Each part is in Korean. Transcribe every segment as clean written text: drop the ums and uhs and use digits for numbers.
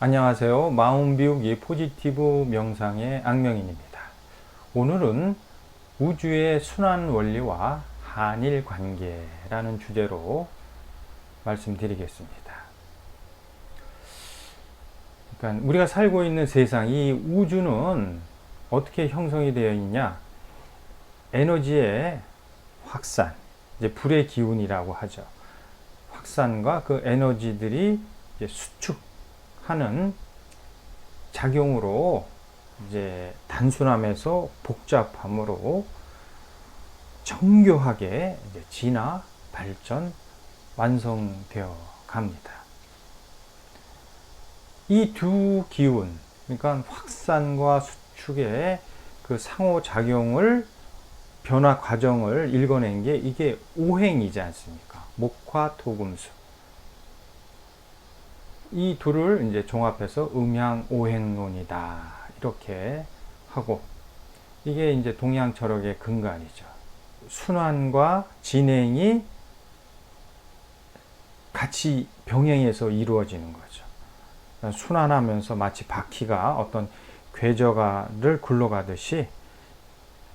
안녕하세요. 마음비우기 포지티브 명상의 악명인입니다. 오늘은 우주의 순환 원리와 한일 관계라는 주제로 말씀드리겠습니다. 그러니까 우리가 살고 있는 세상, 이 우주는 어떻게 형성이 되어 있냐? 에너지의 확산, 이제 불의 기운이라고 하죠. 확산과 그 에너지들이 이제 수축하는 작용으로 이제 단순함에서 복잡함으로 정교하게 이제 진화, 발전, 완성되어 갑니다. 이 두 기운, 그러니까 확산과 수축의 그 상호작용을 변화 과정을 읽어낸 게 이게 오행이지 않습니까? 목화, 토, 금수. 이 둘을 이제 종합해서 음양오행론이다. 이렇게 하고, 이게 이제 동양 철학의 근간이죠. 순환과 진행이 같이 병행해서 이루어지는 거죠. 순환하면서 마치 바퀴가 어떤 궤적을 굴러가듯이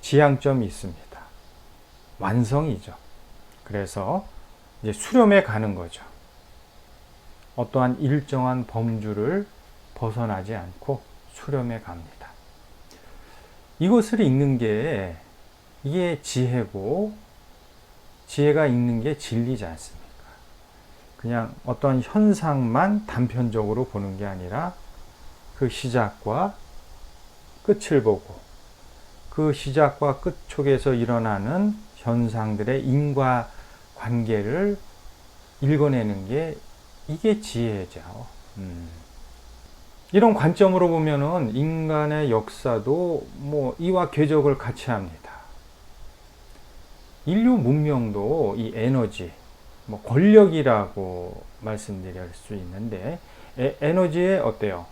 지향점이 있습니다. 완성이죠. 그래서 이제 수렴해 가는 거죠. 어떠한 일정한 범주를 벗어나지 않고 수렴해 갑니다. 이것을 읽는 게 이게 지혜고, 지혜가 읽는 게 진리지 않습니까? 그냥 어떤 현상만 단편적으로 보는 게 아니라 그 시작과 끝을 보고 그 시작과 끝 속에서 일어나는 현상들의 인과 관계를 읽어내는 게 이게 지혜죠. 이런 관점으로 보면은 인간의 역사도 뭐 이와 궤적을 같이 합니다. 인류 문명도 이 에너지, 뭐 권력이라고 말씀드릴 수 있는데, 에너지의 어때요?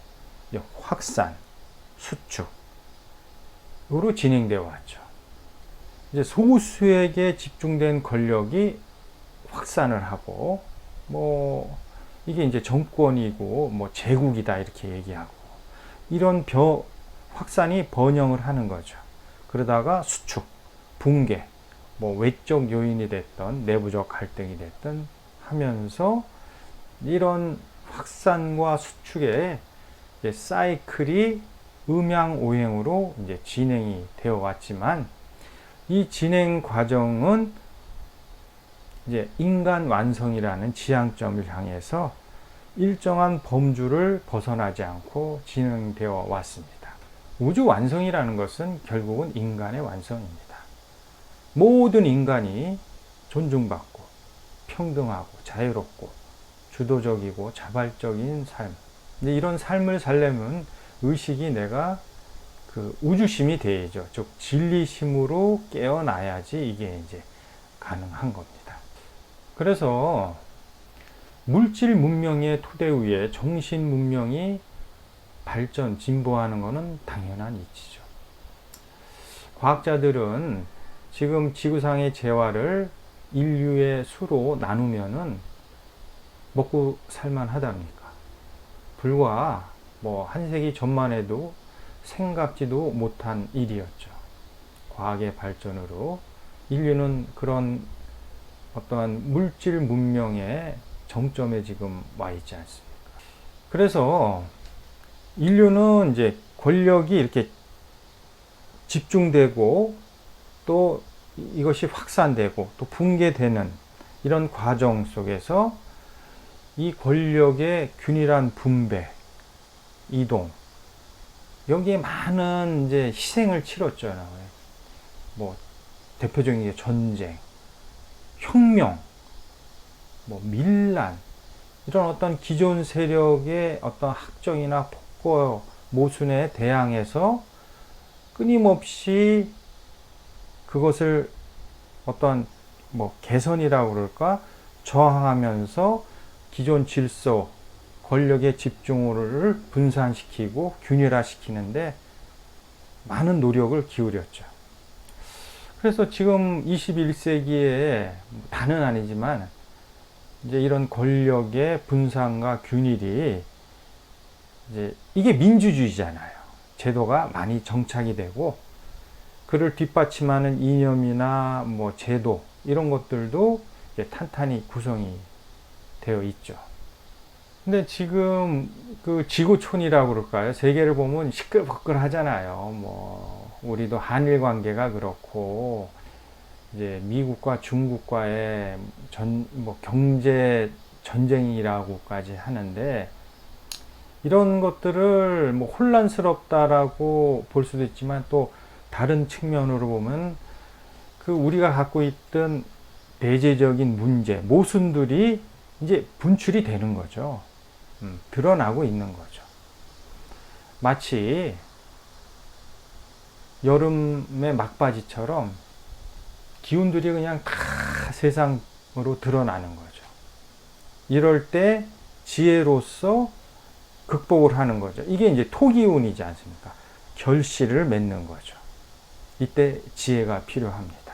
확산, 수축으로 진행되어 왔죠. 이제 소수에게 집중된 권력이 확산을 하고, 뭐 이게 이제 정권이고 뭐 제국이다 이렇게 얘기하고, 이런 확산이 번영을 하는 거죠. 그러다가 수축, 붕괴, 뭐 외적 요인이 됐던 내부적 갈등이 됐던 하면서 이런 확산과 수축의 이제 사이클이 음양오행으로 이제 진행이 되어 왔지만, 이 진행 과정은 이제 인간 완성이라는 지향점을 향해서 일정한 범주를 벗어나지 않고 진행되어 왔습니다. 우주 완성이라는 것은 결국은 인간의 완성입니다. 모든 인간이 존중받고 평등하고 자유롭고 주도적이고 자발적인 삶. 근데 이런 삶을 살려면 의식이 내가 그 우주심이 돼야죠. 즉 진리심으로 깨어나야지 이게 이제 가능한 겁니다. 그래서 물질 문명의 토대 위에 정신 문명이 발전, 진보하는 것은 당연한 이치죠. 과학자들은 지금 지구상의 재화를 인류의 수로 나누면은 먹고 살만하답니까? 불과 뭐 한 세기 전만 해도 생각지도 못한 일이었죠. 과학의 발전으로 인류는 그런 어떠한 물질 문명의 정점에 지금 와 있지 않습니까? 그래서 인류는 이제 권력이 이렇게 집중되고 또 이것이 확산되고 또 붕괴되는 이런 과정 속에서 이 권력의 균일한 분배, 이동, 여기에 많은 이제 희생을 치렀죠. 뭐 대표적인 게 전쟁, 혁명, 뭐 밀란, 이런 어떤 기존 세력의 어떤 학정이나 폭거, 모순에 대항해서 끊임없이 그것을 어떤 뭐 개선이라고 그럴까, 저항하면서 기존 질서, 권력의 집중을 분산시키고 균일화시키는데 많은 노력을 기울였죠. 그래서 지금 21세기에 다는 아니지만 이제 이런 권력의 분산과 균일이 이제 이게 민주주의잖아요. 제도가 많이 정착이 되고 그를 뒷받침하는 이념이나 뭐 제도 이런 것들도 이제 탄탄히 구성이 되어 있죠. 근데 지금 그 지구촌이라고 그럴까요? 세계를 보면 시끌벅글 하잖아요. 뭐 우리도 한일 관계가 그렇고 이제 미국과 중국과의 뭐 경제 전쟁이라고까지 하는데 이런 것들을 뭐 혼란스럽다라고 볼 수도 있지만 또 다른 측면으로 보면 그 우리가 갖고 있던 대제적인 문제, 모순들이 이제 분출이 되는 거죠. 드러나고 있는 거죠. 마치 여름의 막바지처럼 기운들이 그냥 다 세상으로 드러나는 거죠. 이럴 때 지혜로서 극복을 하는 거죠. 이게 이제 토기운이지 않습니까? 결실을 맺는 거죠. 이때 지혜가 필요합니다.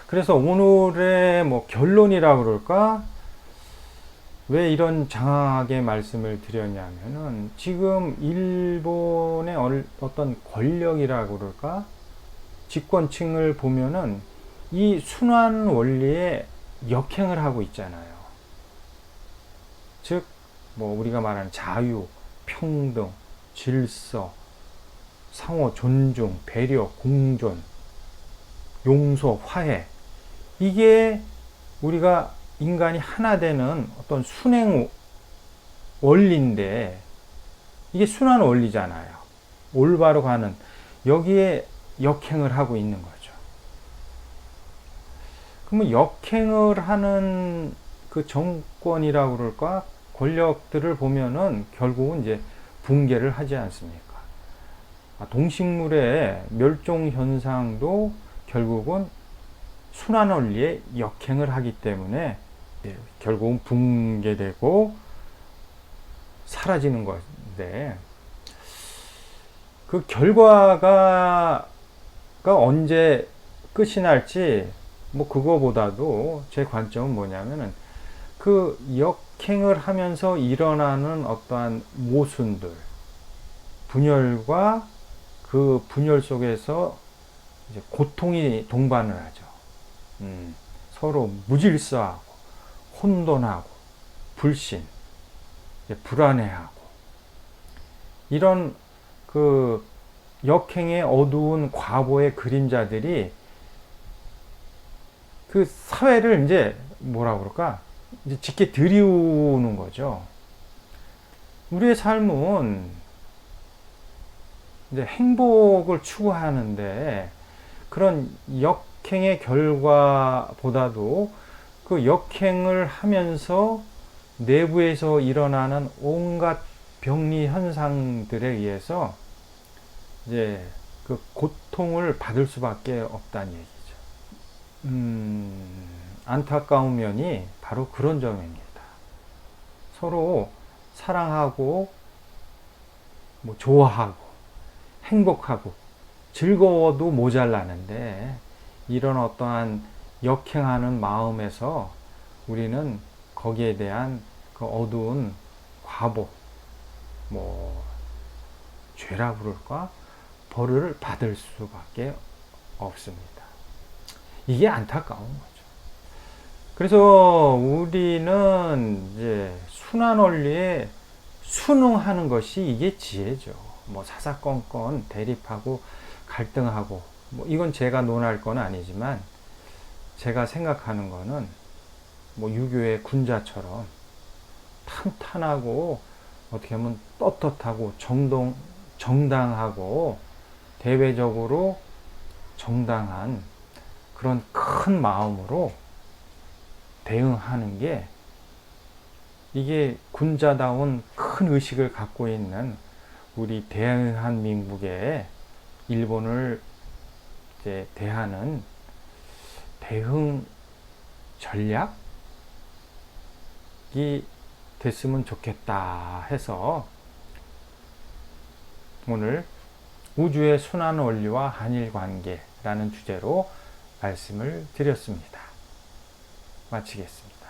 그래서 오늘의 뭐 결론이라고 그럴까? 왜 이런 장황하게 말씀을 드렸냐면은 지금 일본의 어떤 권력이라고 그럴까? 집권층을 보면은 이 순환 원리에 역행을 하고 있잖아요. 즉, 뭐 우리가 말하는 자유, 평등, 질서, 상호 존중, 배려, 공존, 용서, 화해. 이게 우리가 인간이 하나 되는 어떤 순행 원리인데 이게 순환 원리잖아요. 올바로 가는 여기에 역행을 하고 있는 거죠. 그러면 역행을 하는 그 정권이라고 그럴까? 권력들을 보면은 결국은 이제 붕괴를 하지 않습니까? 동식물의 멸종 현상도 결국은 순환 원리에 역행을 하기 때문에 결국은 붕괴되고 사라지는 건데 그 결과가 언제 끝이 날지 뭐 그거보다도 제 관점은 뭐냐면은 그 역행을 하면서 일어나는 어떠한 모순들, 분열과 그 분열 속에서 이제 고통이 동반을 하죠. 서로 무질서하고 혼돈하고 불신, 불안해하고 이런 그 역행의 어두운 과보의 그림자들이 그 사회를 이제 뭐라 그럴까? 이제 짙게 들이우는 거죠. 우리의 삶은 이제 행복을 추구하는데 그런 역행의 결과보다도 그 역행을 하면서 내부에서 일어나는 온갖 병리 현상들에 의해서 이제 그 고통을 받을 수밖에 없다는 얘기죠. 안타까운 면이 바로 그런 점입니다. 서로 사랑하고 뭐 좋아하고 행복하고 즐거워도 모자라는데 이런 어떠한 역행하는 마음에서 우리는 거기에 대한 그 어두운 과보, 뭐 죄라 그럴까? 벌을 받을 수밖에 없습니다. 이게 안타까운 거죠. 그래서 우리는 이제 순환 원리에 순응하는 것이 이게 지혜죠. 뭐 사사건건 대립하고 갈등하고 뭐 이건 제가 논할 건 아니지만 제가 생각하는 거는 뭐 유교의 군자처럼 탄탄하고 어떻게 하면 떳떳하고 정당하고 대외적으로 정당한 그런 큰 마음으로 대응하는 게 이게 군자다운 큰 의식을 갖고 있는 우리 대한민국의 일본을 이제 대하는 대응 전략이 됐으면 좋겠다 해서 오늘 우주의 순환 원리와 한일 관계라는 주제로 말씀을 드렸습니다. 마치겠습니다.